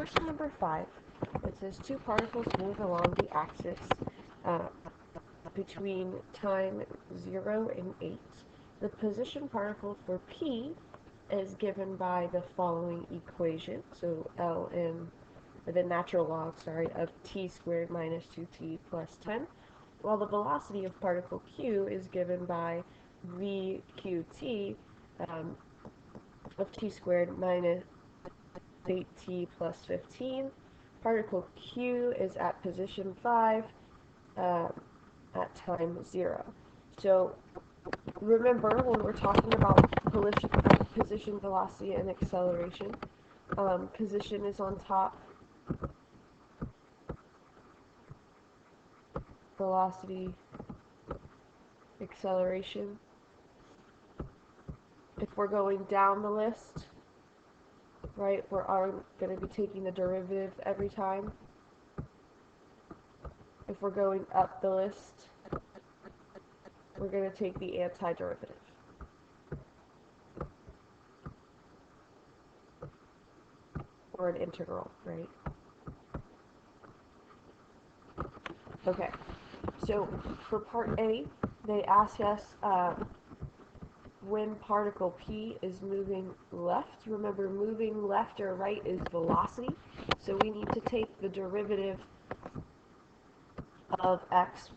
question number 5, it says two particles move along the axis uh, between time 0 and 8. The position particle for P is given by the following equation. So ln, or the natural log, of t squared minus 2t plus 10, while the velocity of particle Q is given by vqt of t squared minus 8t plus 15. Particle Q is at position 5 at time 0. So remember, when we're talking about position, velocity, and acceleration, position is on top, velocity, acceleration. If we're going down the list, right, we're going to be taking the derivative every time. If we're going up the list, we're going to take the antiderivative. Or an integral, right? Okay, so for part A, they ask us when particle P is moving left. Remember, moving left or right is velocity, so we need to take the derivative of x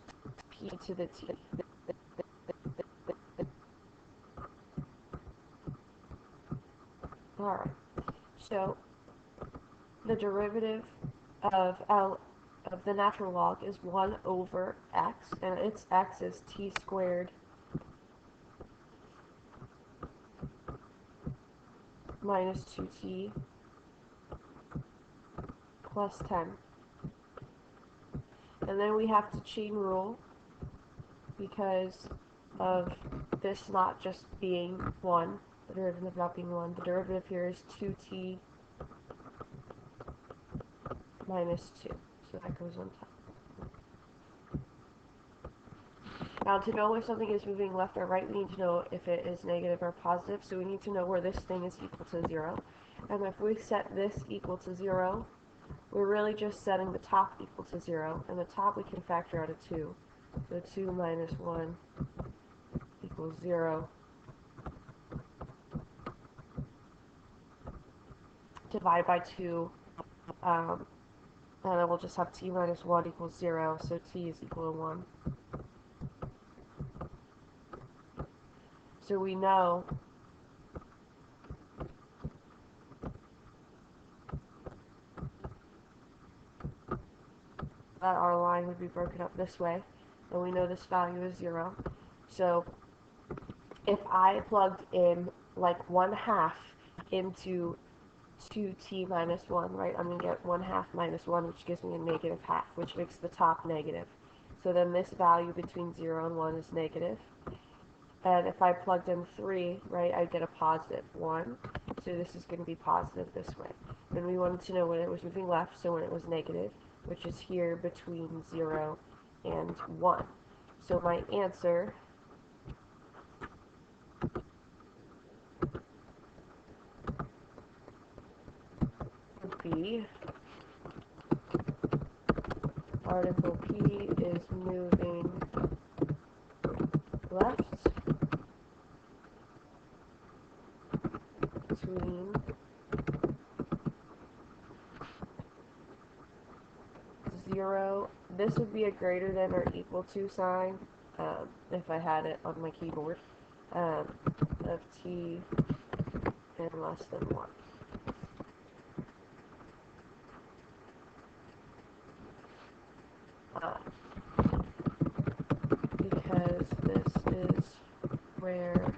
p to the t. Alright, so the derivative of the natural log is 1 over x, and its x is t squared minus 2t plus 10. And then we have to chain rule because of this not just being 1, the derivative not being 1. The derivative here is 2t minus 2. So that goes on top. Now, to know if something is moving left or right, we need to know if it is negative or positive. So we need to know where this thing is equal to 0. And if we set this equal to 0, we're really just setting the top equal to 0. And the top we can factor out a 2. So 2 minus 1 equals 0. Divide by 2. And then we'll just have t minus 1 equals 0. So t is equal to 1. So we know that our line would be broken up this way, and we know this value is 0. So if I plugged in like 1/2 into 2t minus 1, right, I'm going to get 1/2 minus 1, which gives me a negative half, which makes the top negative. So then this value between 0 and 1 is negative. And if I plugged in 3, right, I'd get a positive 1. So this is going to be positive this way. And we wanted to know when it was moving left, so when it was negative, which is here between 0 and 1. So my answer would be particle P is moving left between 0, this would be a greater than or equal to sign, if I had it on my keyboard, of t and less than 1. Because this is where